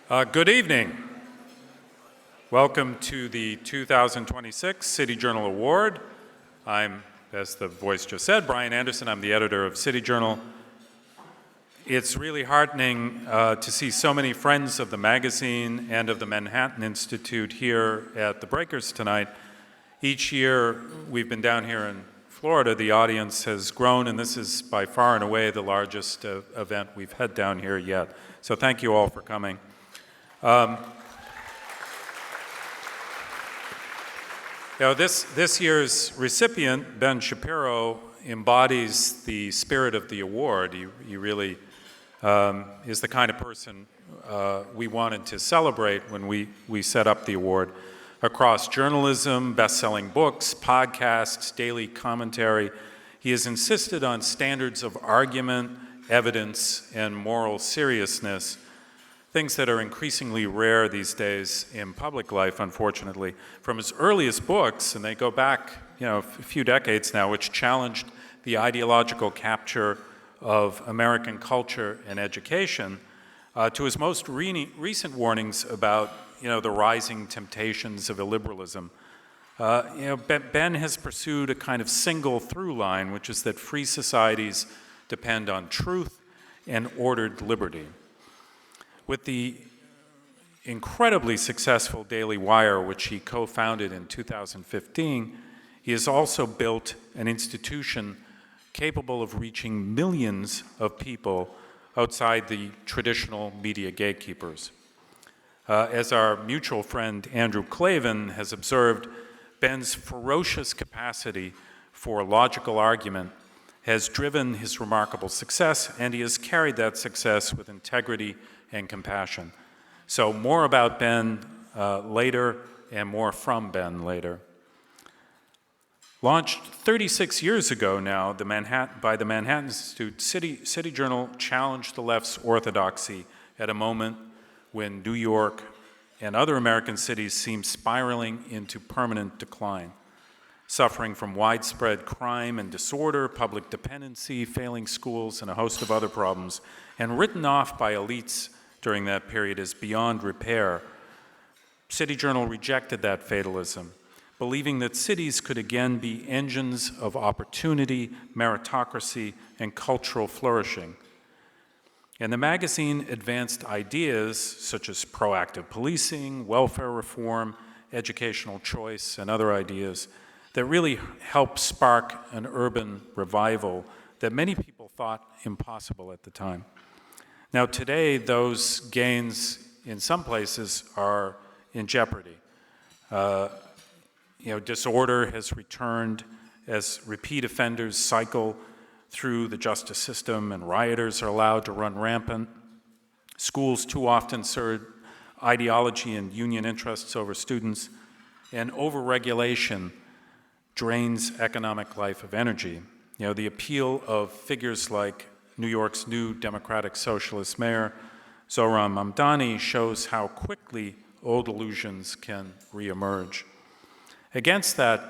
Good evening. Welcome to the 2026 City Journal Award. I'm, as the voice just said, Brian Anderson. I'm the editor of City Journal. It's really heartening to see so many friends of the magazine and of the Manhattan Institute here at the Breakers tonight. Each year we've been down here in Florida, the audience has grown, and this is by far and away the largest event we've had down here yet. So thank you all for coming. This year's recipient, Ben Shapiro, embodies the spirit of the award. He really is the kind of person we wanted to celebrate when we set up the award. Across journalism, best-selling books, podcasts, daily commentary, he has insisted on standards of argument, evidence, and moral seriousness, things that are increasingly rare these days in public life, unfortunately. From his earliest books, and they go back a few decades now, which challenged the ideological capture of American culture and education, to his most recent warnings about the rising temptations of illiberalism. Ben has pursued a kind of single through line, which is that free societies depend on truth and ordered liberty. With the incredibly successful Daily Wire, which he co-founded in 2015, he has also built an institution capable of reaching millions of people outside the traditional media gatekeepers. As our mutual friend Andrew Klavan has observed, Ben's ferocious capacity for logical argument has driven his remarkable success, and he has carried that success with integrity and compassion. So more about Ben later, and more from Ben later. Launched 36 years ago now by the Manhattan Institute, City Journal challenged the left's orthodoxy at a moment when New York and other American cities seemed spiraling into permanent decline, suffering from widespread crime and disorder, public dependency, failing schools, and a host of other problems, and written off by elites during that period as beyond repair. City Journal rejected that fatalism, believing that cities could again be engines of opportunity, meritocracy, and cultural flourishing. And the magazine advanced ideas such as proactive policing, welfare reform, educational choice, and other ideas that really helped spark an urban revival that many people thought impossible at the time. Now today, those gains in some places are in jeopardy. Disorder has returned as repeat offenders cycle through the justice system and rioters are allowed to run rampant. Schools too often serve ideology and union interests over students, and overregulation drains economic life of energy. The appeal of figures like New York's new Democratic Socialist mayor, Zohran Mamdani, shows how quickly old illusions can reemerge. Against that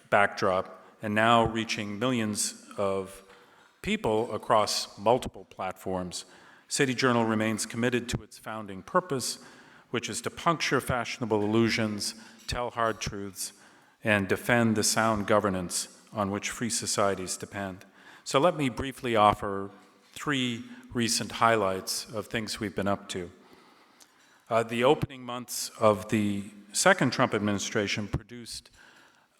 backdrop, and now reaching millions of people across multiple platforms, City Journal remains committed to its founding purpose, which is to puncture fashionable illusions, tell hard truths, and defend the sound governance on which free societies depend. So let me briefly offer 3 recent highlights of things we've been up to. The opening months of the second Trump administration produced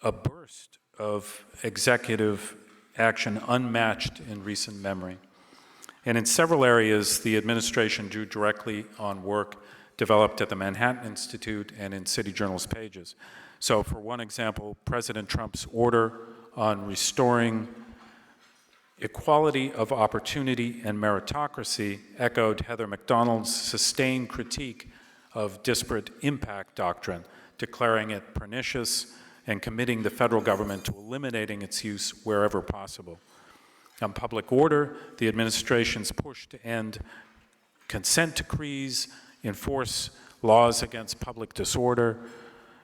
a burst of executive action unmatched in recent memory. And in several areas, the administration drew directly on work developed at the Manhattan Institute and in City Journal's pages. So for one example, President Trump's order on restoring equality of opportunity and meritocracy echoed Heather McDonald's sustained critique of disparate impact doctrine, declaring it pernicious and committing the federal government to eliminating its use wherever possible. On public order, the administration's push to end consent decrees, enforce laws against public disorder,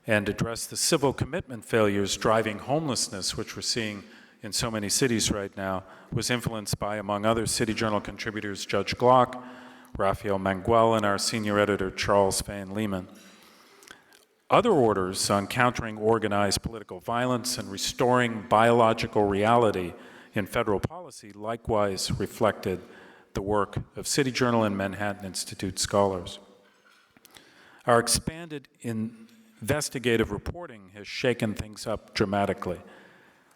and address the civil commitment failures driving homelessness, which we're seeing in so many cities right now, was influenced by, among other City Journal contributors, Judge Glock, Raphael Manguel, and our senior editor, Charles Van Lehman. Other orders on countering organized political violence and restoring biological reality in federal policy likewise reflected the work of City Journal and Manhattan Institute scholars. Our expanded investigative reporting has shaken things up dramatically.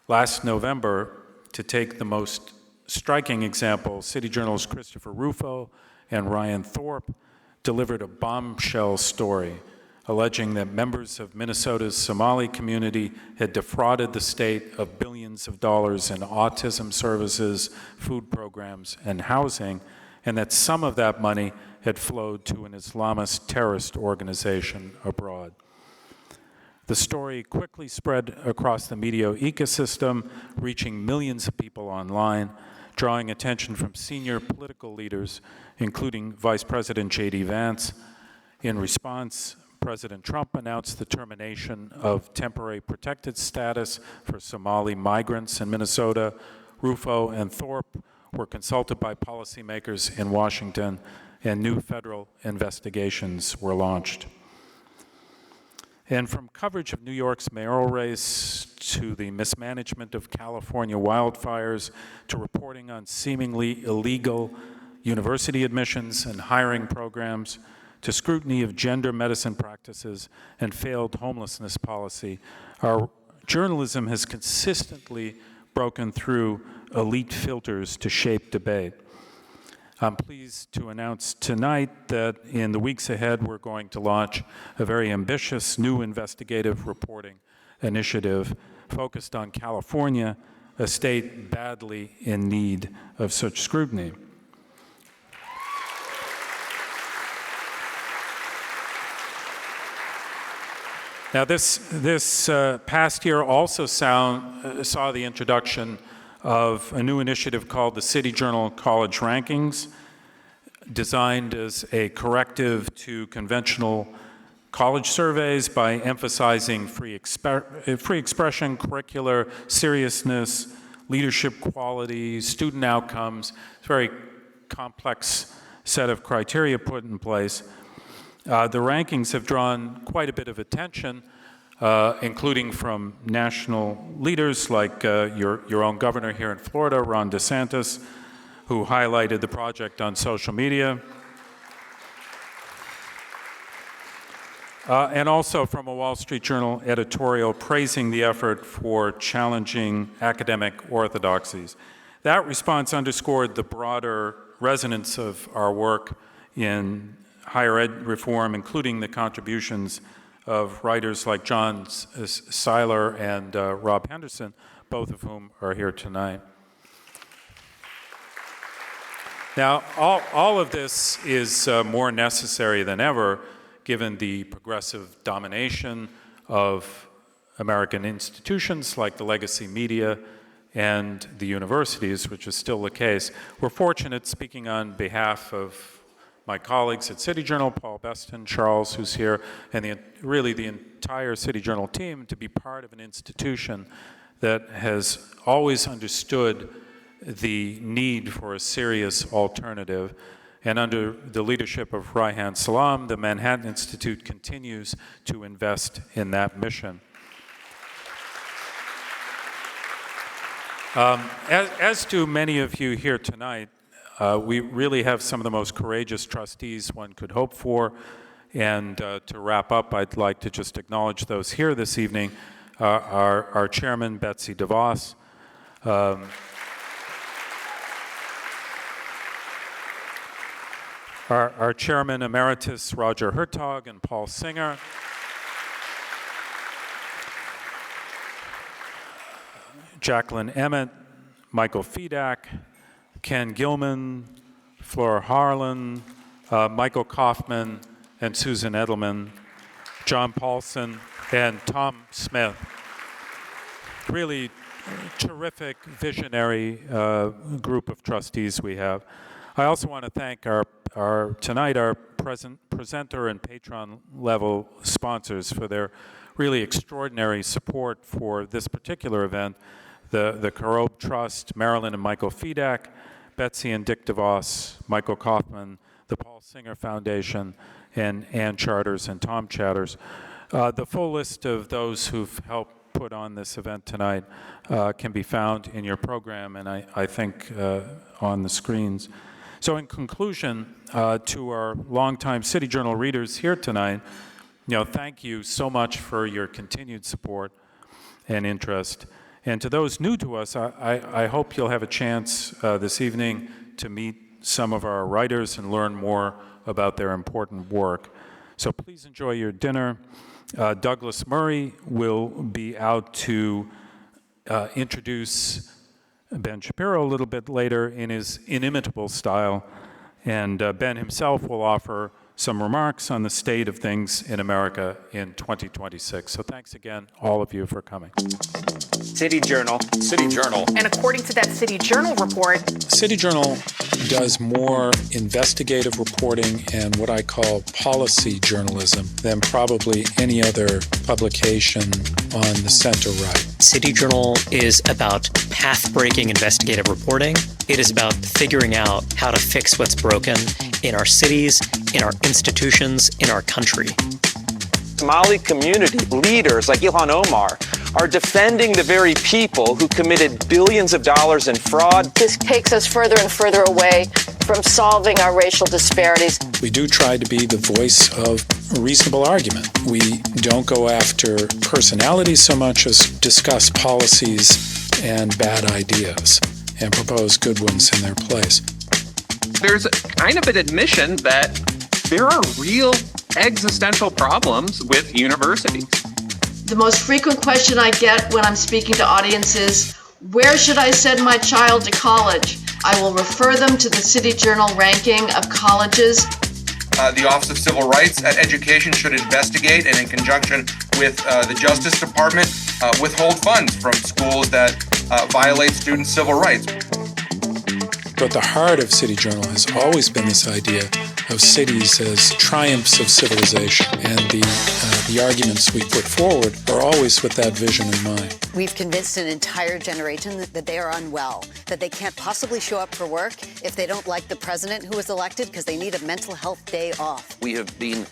Last November, to take the most striking example, City Journal's Christopher Rufo and Ryan Thorpe delivered a bombshell story alleging that members of Minnesota's Somali community had defrauded the state of billions of dollars in autism services, food programs, and housing, and that some of that money had flowed to an Islamist terrorist organization abroad. The story quickly spread across the media ecosystem, reaching millions of people online, drawing attention from senior political leaders, including Vice President J.D. Vance. In response, President Trump announced the termination of temporary protected status for Somali migrants in Minnesota. Rufo and Thorpe were consulted by policymakers in Washington, and new federal investigations were launched. And from coverage of New York's mayoral race to the mismanagement of California wildfires to reporting on seemingly illegal university admissions and hiring programs to scrutiny of gender medicine practices and failed homelessness policy, our journalism has consistently broken through elite filters to shape debate. I'm pleased to announce tonight that in the weeks ahead, we're going to launch a very ambitious new investigative reporting initiative focused on California, a state badly in need of such scrutiny. Now, this past year also saw the introduction of a new initiative called the City Journal College Rankings, designed as a corrective to conventional college surveys by emphasizing free expression, curricular seriousness, leadership quality, student outcomes. It's a very complex set of criteria put in place. The rankings have drawn quite a bit of attention, including from national leaders like your own governor here in Florida, Ron DeSantis, who highlighted the project on social media. And also from a Wall Street Journal editorial praising the effort for challenging academic orthodoxies. That response underscored the broader resonance of our work in higher ed reform, including the contributions of writers like John Seiler and Rob Henderson, both of whom are here tonight. Now, all of this is more necessary than ever, given the progressive domination of American institutions like the legacy media and the universities, which is still the case. We're fortunate, speaking on behalf of my colleagues at City Journal, Paul Beston, Charles, who's here, and really the entire City Journal team, to be part of an institution that has always understood the need for a serious alternative. And under the leadership of Raihan Salam, the Manhattan Institute continues to invest in that mission. As do many of you here tonight, we really have some of the most courageous trustees one could hope for. And to wrap up, I'd like to just acknowledge those here this evening. Our chairman, Betsy DeVos. Our chairman emeritus, Roger Hertog and Paul Singer. Jacqueline Emmett, Michael Fedak, Ken Gilman, Flora Harlan, Michael Kaufman, and Susan Edelman, John Paulson, and Tom Smith. Really terrific, visionary group of trustees we have. I also want to thank our presenter and patron level sponsors for their really extraordinary support for this particular event. The Carob Trust, Marilyn and Michael Fedak, Betsy and Dick DeVos, Michael Kaufman, the Paul Singer Foundation, and Ann Charters and Tom Chatters. The full list of those who've helped put on this event tonight can be found in your program, and I think on the screens. So in conclusion, to our longtime City Journal readers here tonight, thank you so much for your continued support and interest. And to those new to us, I hope you'll have a chance this evening to meet some of our writers and learn more about their important work. So please enjoy your dinner. Douglas Murray will be out to introduce Ben Shapiro a little bit later in his inimitable style, and Ben himself will offer some remarks on the state of things in America in 2026. So thanks again, all of you, for coming. City Journal. City Journal. And according to that City Journal report, City Journal does more investigative reporting and what I call policy journalism than probably any other publication on the center right. City Journal is about path-breaking investigative reporting. It is about figuring out how to fix what's broken in our cities, in our institutions, in our country. Somali community leaders like Ilhan Omar are defending the very people who committed billions of dollars in fraud. This takes us further and further away from solving our racial disparities. We do try to be the voice of a reasonable argument. We don't go after personalities so much as discuss policies and bad ideas and propose good ones in their place. There's kind of an admission that there are real existential problems with universities. The most frequent question I get when I'm speaking to audiences, where should I send my child to college? I will refer them to the City Journal ranking of colleges. The Office of Civil Rights at Education should investigate and in conjunction with the Justice Department withhold funds from schools that violate students' civil rights. But the heart of City Journal has always been this idea of cities as triumphs of civilization, and the arguments we put forward are always with that vision in mind. We've convinced an entire generation that they are unwell, that they can't possibly show up for work if they don't like the president who was elected because they need a mental health day off. We have been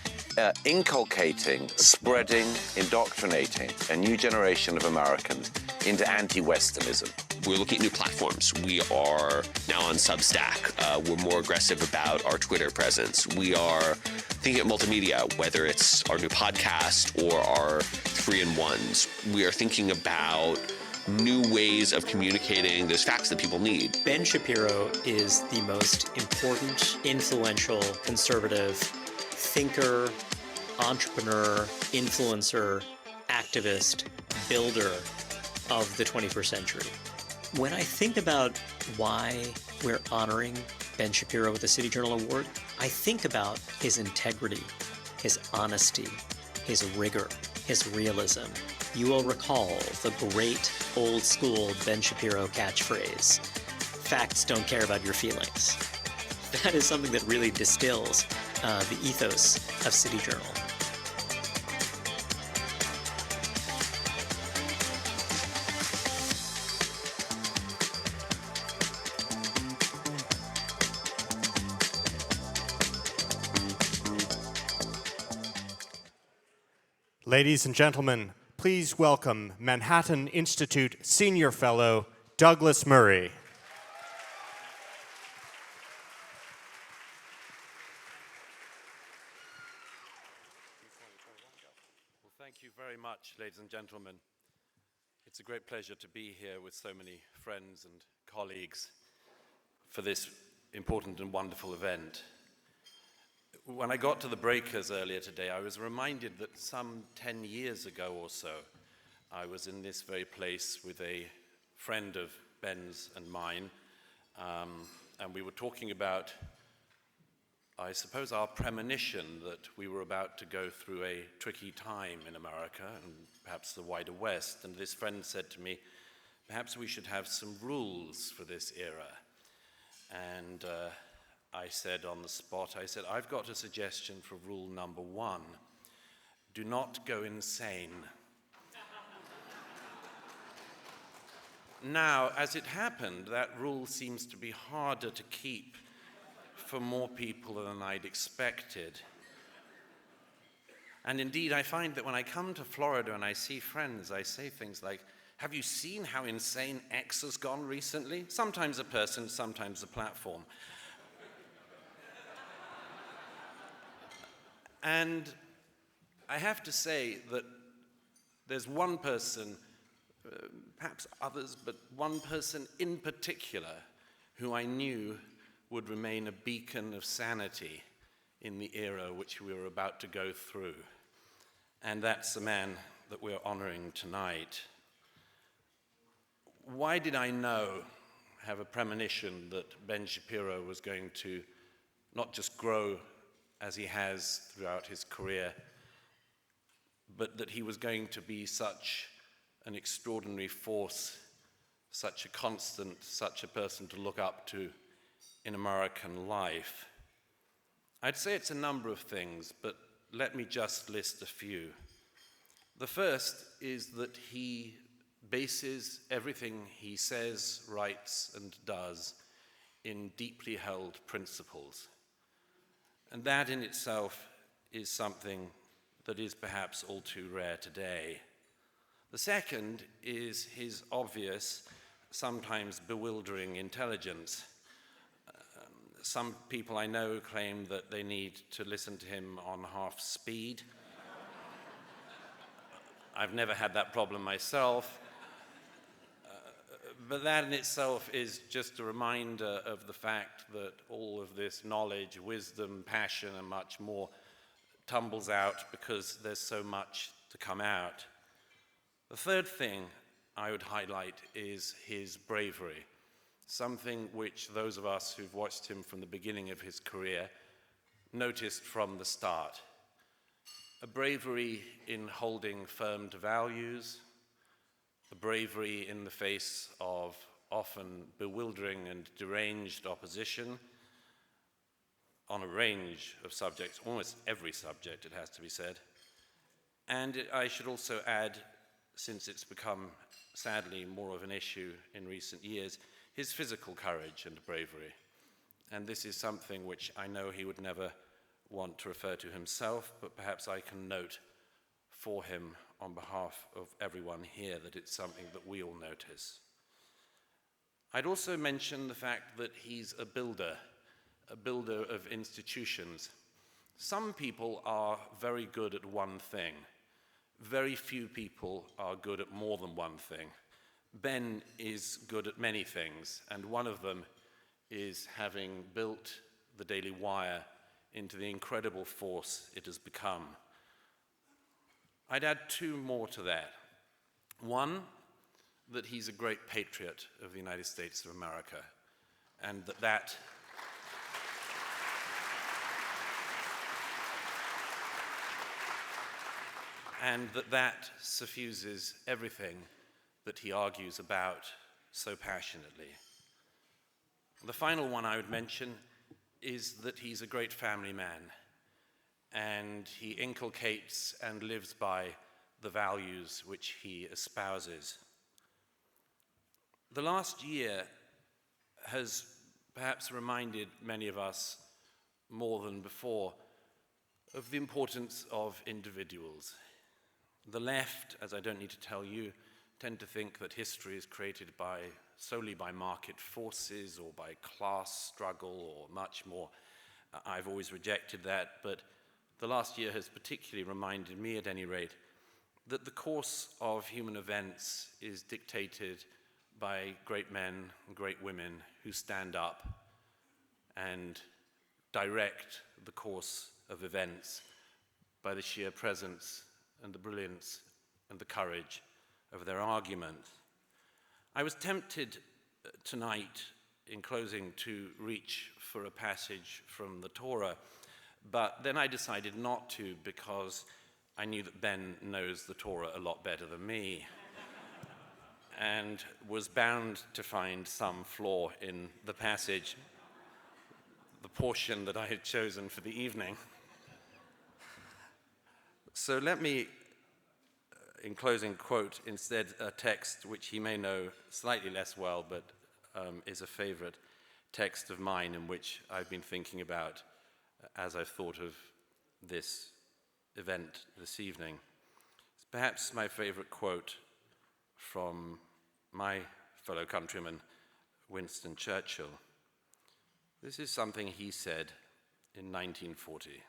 inculcating, spreading, indoctrinating a new generation of Americans into anti-Westernism. We're looking at new platforms. We are now on Substack. We're more aggressive about our Twitter presence. We are thinking of multimedia, whether it's our new podcast or our 3-in-1s. We are thinking about new ways of communicating those facts that people need. Ben Shapiro is the most important, influential, conservative thinker, entrepreneur, influencer, activist, builder of the 21st century. When I think about why we're honoring Ben Shapiro with the City Journal Award, I think about his integrity, his honesty, his rigor, his realism. You will recall the great old school Ben Shapiro catchphrase, "Facts don't care about your feelings." That is something that really distills the ethos of City Journal. Ladies and gentlemen, please welcome Manhattan Institute Senior Fellow Douglas Murray. Well, thank you very much, ladies and gentlemen. It's a great pleasure to be here with so many friends and colleagues for this important and wonderful event. When I got to the Breakers earlier today, I was reminded that some 10 years ago or so, I was in this very place with a friend of Ben's and mine, and we were talking about, I suppose, our premonition that we were about to go through a tricky time in America and perhaps the wider West. And this friend said to me, perhaps we should have some rules for this era. And I said on the spot, I've got a suggestion for rule number 1. Do not go insane. Now, as it happened, that rule seems to be harder to keep for more people than I'd expected. And indeed, I find that when I come to Florida and I see friends, I say things like, "Have you seen how insane X has gone recently?" Sometimes a person, sometimes a platform. And I have to say that there's one person, perhaps others, but one person in particular who I knew would remain a beacon of sanity in the era which we were about to go through. And that's the man that we're honoring tonight. Why did I have a premonition that Ben Shapiro was going to not just grow as he has throughout his career, but that he was going to be such an extraordinary force, such a constant, such a person to look up to in American life? I'd say it's a number of things, but let me just list a few. The first is that he bases everything he says, writes, and does in deeply held principles. And that in itself is something that is perhaps all too rare today. The second is his obvious, sometimes bewildering intelligence. Some people I know claim that they need to listen to him on half speed. I've never had that problem myself. But that in itself is just a reminder of the fact that all of this knowledge, wisdom, passion, and much more tumbles out because there's so much to come out. The third thing I would highlight is his bravery, something which those of us who've watched him from the beginning of his career noticed from the start. A bravery in holding firm to values, a bravery in the face of often bewildering and deranged opposition on a range of subjects, almost every subject, it has to be said. And I should also add, since it's become sadly more of an issue in recent years, his physical courage and bravery. And this is something which I know he would never want to refer to himself, but perhaps I can note for him on behalf of everyone here that it's something that we all notice. I'd also mention the fact that he's a builder of institutions. Some people are very good at one thing. Very few people are good at more than one thing. Ben is good at many things, and one of them is having built the Daily Wire into the incredible force it has become. I'd add two more to that. One, that he's a great patriot of the United States of America, and that suffuses everything that he argues about so passionately. The final one I would mention is that he's a great family man, and he inculcates and lives by the values which he espouses. The last year has perhaps reminded many of us more than before of the importance of individuals. The left, as I don't need to tell you, tend to think that history is created solely by market forces or by class struggle or much more. I've always rejected that, but the last year has particularly reminded me, at any rate, that the course of human events is dictated by great men and great women who stand up and direct the course of events by the sheer presence and the brilliance and the courage of their argument. I was tempted tonight, in closing, to reach for a passage from the Torah, but then I decided not to because I knew that Ben knows the Torah a lot better than me and was bound to find some flaw in the passage, the portion that I had chosen for the evening. So let me, in closing, quote instead a text which he may know slightly less well, but is a favorite. text of mine in which I've been thinking about as I've thought of this event this evening. It's perhaps my favorite quote from my fellow countryman, Winston Churchill. This is something he said in 1940.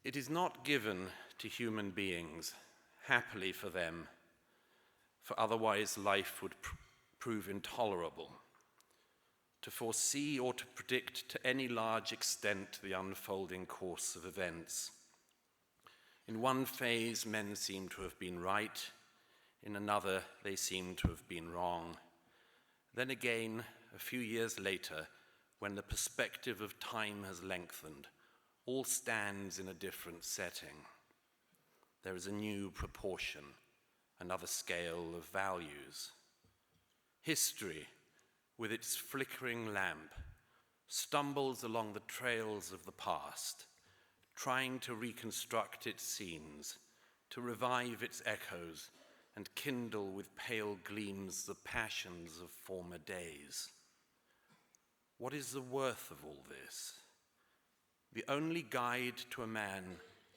It is not given to human beings, happily for them, for otherwise life would prove intolerable, to foresee or to predict to any large extent the unfolding course of events. In one phase, men seem to have been right. In another, they seem to have been wrong. Then again, a few years later, when the perspective of time has lengthened, all stands in a different setting. There is a new proportion, another scale of values. History, with its flickering lamp, stumbles along the trails of the past, trying to reconstruct its scenes, to revive its echoes, and kindle with pale gleams the passions of former days. What is the worth of all this? The only guide to a man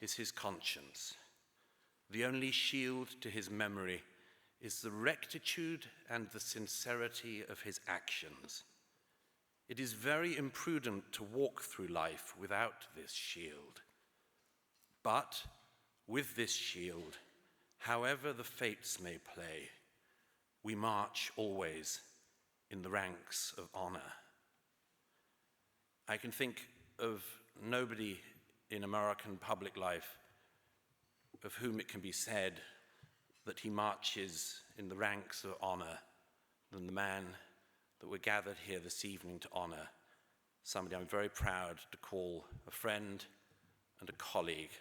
is his conscience. The only shield to his memory is the rectitude and the sincerity of his actions. It is very imprudent to walk through life without this shield. But with this shield, however the fates may play, we march always in the ranks of honor. I can think of nobody in American public life of whom it can be said that he marches in the ranks of honor than the man that we're gathered here this evening to honor, somebody I'm very proud to call a friend and a colleague,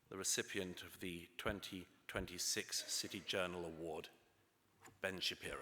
the recipient of the 2026 City Journal Award, Ben Shapiro.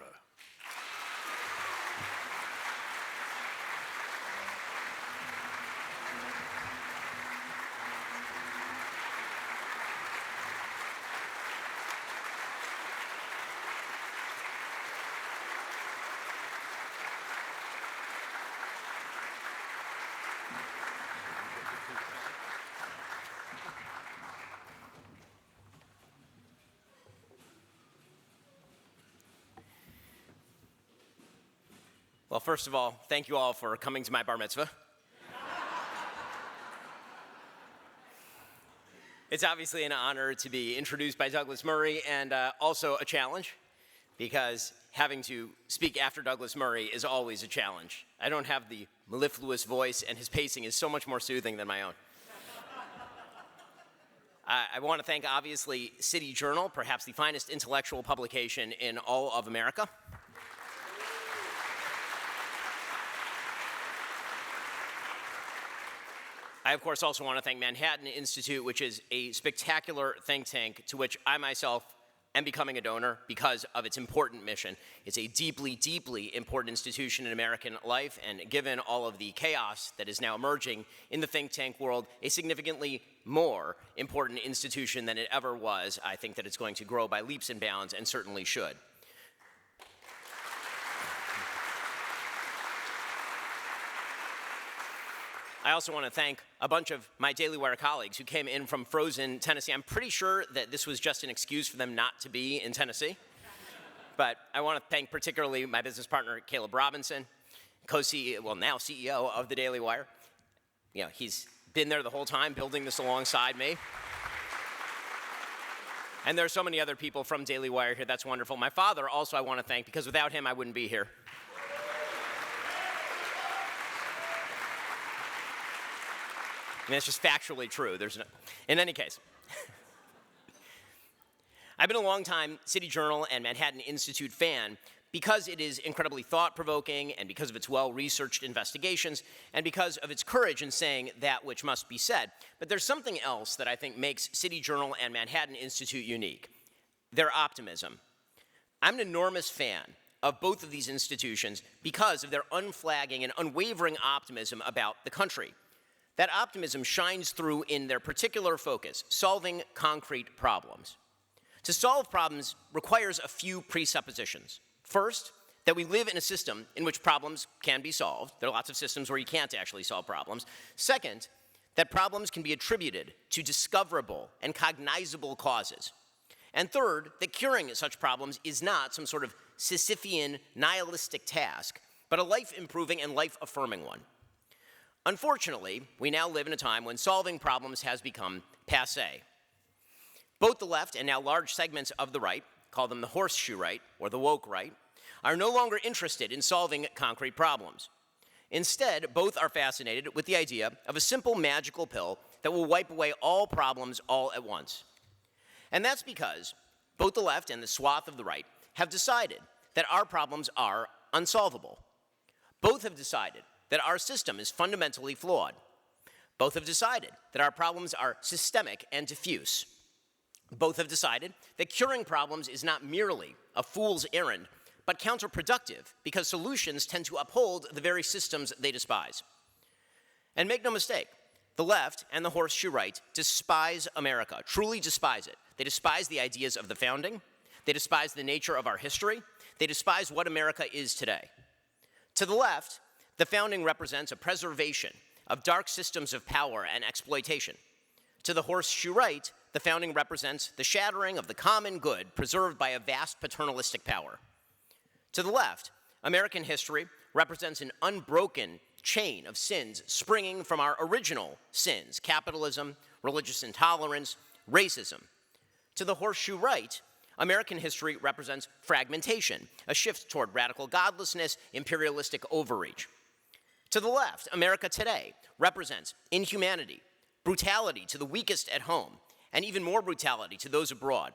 Well, first of all, thank you all for coming to my bar mitzvah. It's obviously an honor to be introduced by Douglas Murray, and also a challenge, because having to speak after Douglas Murray is always a challenge. I don't have the mellifluous voice, and his pacing is so much more soothing than my own. I want to thank, obviously, City Journal, perhaps the finest intellectual publication in all of America. I, of course, also want to thank Manhattan Institute, which is a spectacular think tank to which I myself am becoming a donor because of its important mission. It's a deeply, deeply important institution in American life, and given all of the chaos that is now emerging in the think tank world, a significantly more important institution than it ever was. I think that it's going to grow by leaps and bounds, and certainly should. I also want to thank a bunch of my Daily Wire colleagues who came in from frozen Tennessee. I'm pretty sure that this was just an excuse for them not to be in Tennessee. But I want to thank particularly my business partner, Caleb Robinson, co-CEO, well, now CEO of the Daily Wire. You know, he's been there the whole time building this alongside me. And there are so many other people from Daily Wire here. That's wonderful. My father also I want to thank, because without him I wouldn't be here. I mean, it's just factually true. In any case, I've been a long-time City Journal and Manhattan Institute fan because it is incredibly thought-provoking, and because of its well-researched investigations, and because of its courage in saying that which must be said. But there's something else that I think makes City Journal and Manhattan Institute unique: their optimism. I'm an enormous fan of both of these institutions because of their unflagging and unwavering optimism about the country. That optimism shines through in their particular focus: solving concrete problems. To solve problems requires a few presuppositions. First, that we live in a system in which problems can be solved. There are lots of systems where you can't actually solve problems. Second, that problems can be attributed to discoverable and cognizable causes. And third, that curing such problems is not some sort of Sisyphean nihilistic task, but a life-improving and life-affirming one. Unfortunately, we now live in a time when solving problems has become passé. Both the left and now large segments of the right, call them the horseshoe right or the woke right, are no longer interested in solving concrete problems. Instead, both are fascinated with the idea of a simple magical pill that will wipe away all problems all at once. And that's because both the left and the swath of the right have decided that our problems are unsolvable. Both have decided that our system is fundamentally flawed. Both have decided that our problems are systemic and diffuse. Both have decided that curing problems is not merely a fool's errand, but counterproductive because solutions tend to uphold the very systems they despise. And make no mistake, the left and the horseshoe right despise America, truly despise it. They despise the ideas of the founding. They despise the nature of our history. They despise what America is today. To the left, the founding represents a preservation of dark systems of power and exploitation. To the horseshoe right, the founding represents the shattering of the common good preserved by a vast paternalistic power. To the left, American history represents an unbroken chain of sins springing from our original sins: capitalism, religious intolerance, racism. To the horseshoe right, American history represents fragmentation, a shift toward radical godlessness, imperialistic overreach. To the left, America today represents inhumanity, brutality to the weakest at home, and even more brutality to those abroad.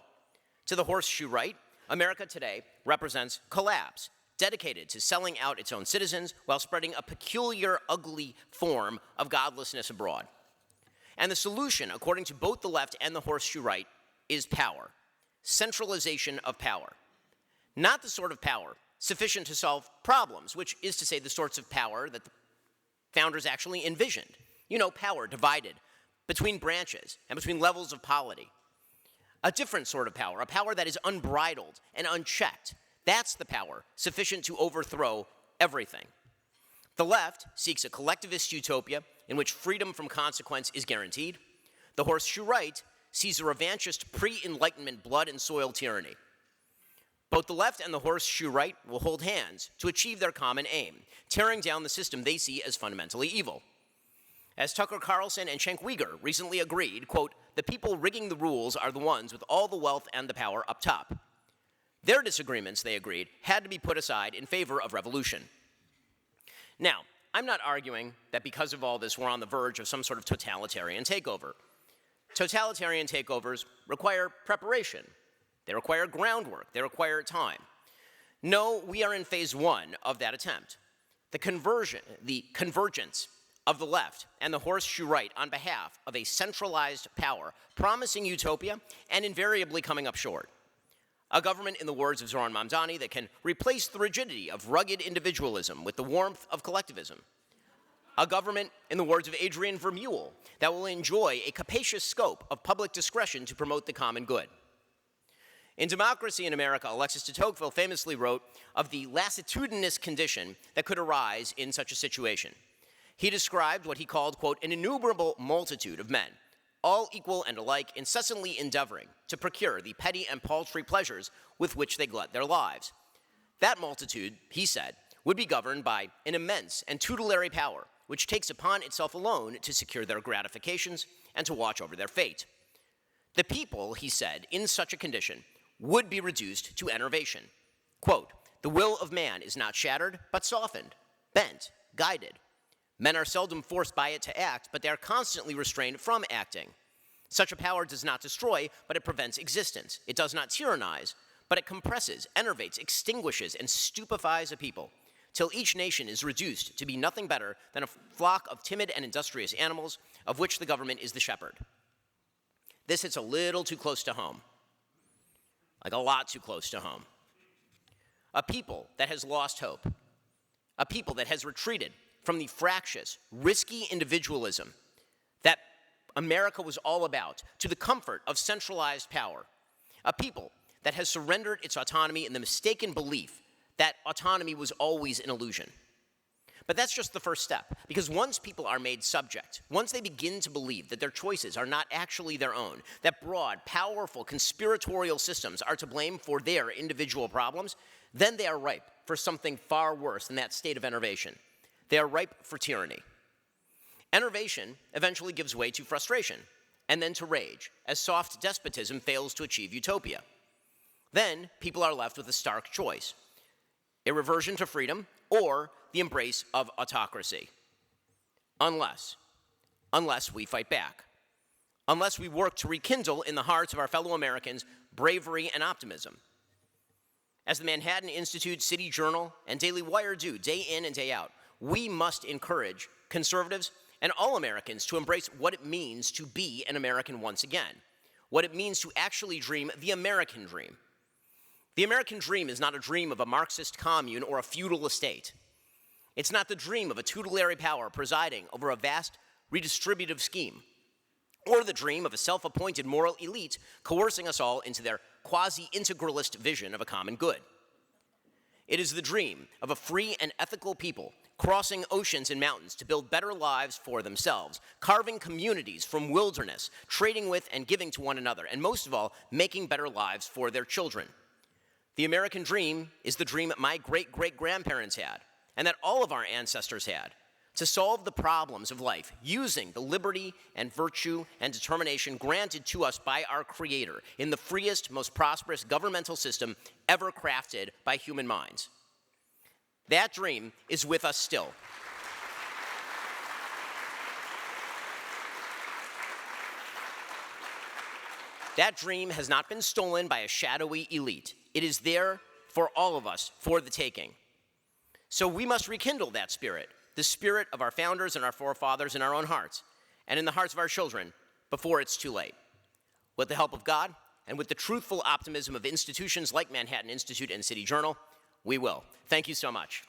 To the horseshoe right, America today represents collapse, dedicated to selling out its own citizens while spreading a peculiar, ugly form of godlessness abroad. And the solution, according to both the left and the horseshoe right, is power. Centralization of power. Not the sort of power sufficient to solve problems, which is to say the sorts of power that the founders actually envisioned. You know, power divided between branches and between levels of polity. A different sort of power, a power that is unbridled and unchecked. That's the power sufficient to overthrow everything. The left seeks a collectivist utopia in which freedom from consequence is guaranteed. The horseshoe right sees a revanchist pre-Enlightenment blood and soil tyranny. Both the left and the horseshoe right will hold hands to achieve their common aim, tearing down the system they see as fundamentally evil. As Tucker Carlson and Cenk Uygur recently agreed, quote, "The people rigging the rules are the ones with all the wealth and the power up top." Their disagreements, they agreed, had to be put aside in favor of revolution. Now, I'm not arguing that because of all this we're on the verge of some sort of totalitarian takeover. Totalitarian takeovers require preparation. They require groundwork. They require time. No, we are in phase one of that attempt. The convergence of the left and the horseshoe right on behalf of a centralized power, promising utopia and invariably coming up short. A government, in the words of Zoran Mamdani, that can replace the rigidity of rugged individualism with the warmth of collectivism. A government, in the words of Adrian Vermeule, that will enjoy a capacious scope of public discretion to promote the common good. In Democracy in America, Alexis de Tocqueville famously wrote of the lassitudinous condition that could arise in such a situation. He described what he called, quote, "an innumerable multitude of men, all equal and alike, incessantly endeavoring to procure the petty and paltry pleasures with which they glut their lives. That multitude," he said, "would be governed by an immense and tutelary power, which takes upon itself alone to secure their gratifications and to watch over their fate. The people," he said, "in such a condition would be reduced to enervation. Quote, the will of man is not shattered, but softened, bent, guided. Men are seldom forced by it to act, but they are constantly restrained from acting. Such a power does not destroy, but it prevents existence. It does not tyrannize, but it compresses, enervates, extinguishes, and stupefies a people, till each nation is reduced to be nothing better than a flock of timid and industrious animals, of which the government is the shepherd." This hits a little too close to home. Like a lot too close to home. A people that has lost hope. A people that has retreated from the fractious, risky individualism that America was all about to the comfort of centralized power. A people that has surrendered its autonomy in the mistaken belief that autonomy was always an illusion. But that's just the first step, because once people are made subject, once they begin to believe that their choices are not actually their own, that broad, powerful, conspiratorial systems are to blame for their individual problems, then they are ripe for something far worse than that state of enervation. They are ripe for tyranny. Enervation eventually gives way to frustration, and then to rage, as soft despotism fails to achieve utopia. Then people are left with a stark choice: a reversion to freedom or the embrace of autocracy. Unless we fight back. Unless we work to rekindle in the hearts of our fellow Americans bravery and optimism. As the Manhattan Institute, City Journal, and Daily Wire do day in and day out, we must encourage conservatives and all Americans to embrace what it means to be an American once again, what it means to actually dream the American dream. The American dream is not a dream of a Marxist commune or a feudal estate. It's not the dream of a tutelary power presiding over a vast redistributive scheme, or the dream of a self-appointed moral elite coercing us all into their quasi-integralist vision of a common good. It is the dream of a free and ethical people crossing oceans and mountains to build better lives for themselves, carving communities from wilderness, trading with and giving to one another, and most of all, making better lives for their children. The American dream is the dream my great-great-grandparents had, and that all of our ancestors had, to solve the problems of life using the liberty and virtue and determination granted to us by our Creator in the freest, most prosperous governmental system ever crafted by human minds. That dream is with us still. That dream has not been stolen by a shadowy elite. It is there for all of us, for the taking. So we must rekindle that spirit, the spirit of our founders and our forefathers in our own hearts, and in the hearts of our children, before it's too late. With the help of God, and with the truthful optimism of institutions like Manhattan Institute and City Journal, we will. Thank you so much.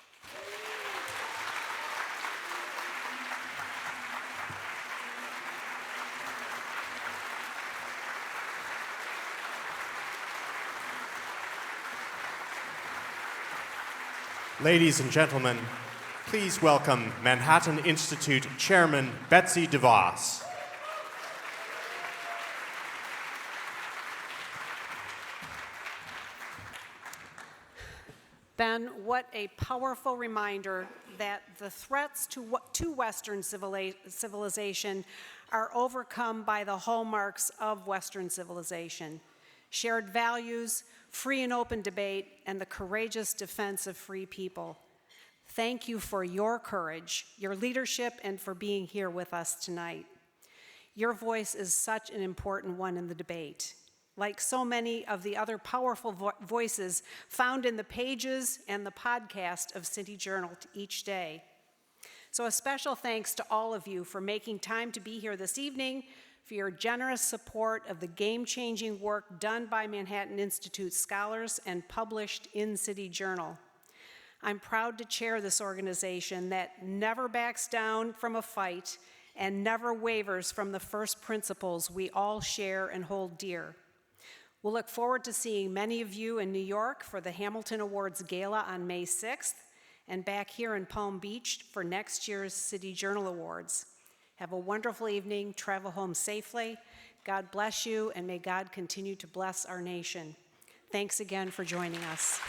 Ladies and gentlemen, please welcome Manhattan Institute Chairman Betsy DeVos. Ben, what a powerful reminder that the threats to Western civilization are overcome by the hallmarks of Western civilization: shared values, free and open debate, and the courageous defense of free people. Thank you for your courage, your leadership, and for being here with us tonight. Your voice is such an important one in the debate. Like so many of the other powerful voices found in the pages and the podcast of City Journal each day. So a special thanks to all of you for making time to be here this evening, for your generous support of the game-changing work done by Manhattan Institute scholars and published in City Journal. I'm proud to chair this organization that never backs down from a fight and never wavers from the first principles we all share and hold dear. We'll look forward to seeing many of you in New York for the Hamilton Awards Gala on May 6th, and back here in Palm Beach for next year's City Journal Awards. Have a wonderful evening, travel home safely. God bless you, and may God continue to bless our nation. Thanks again for joining us.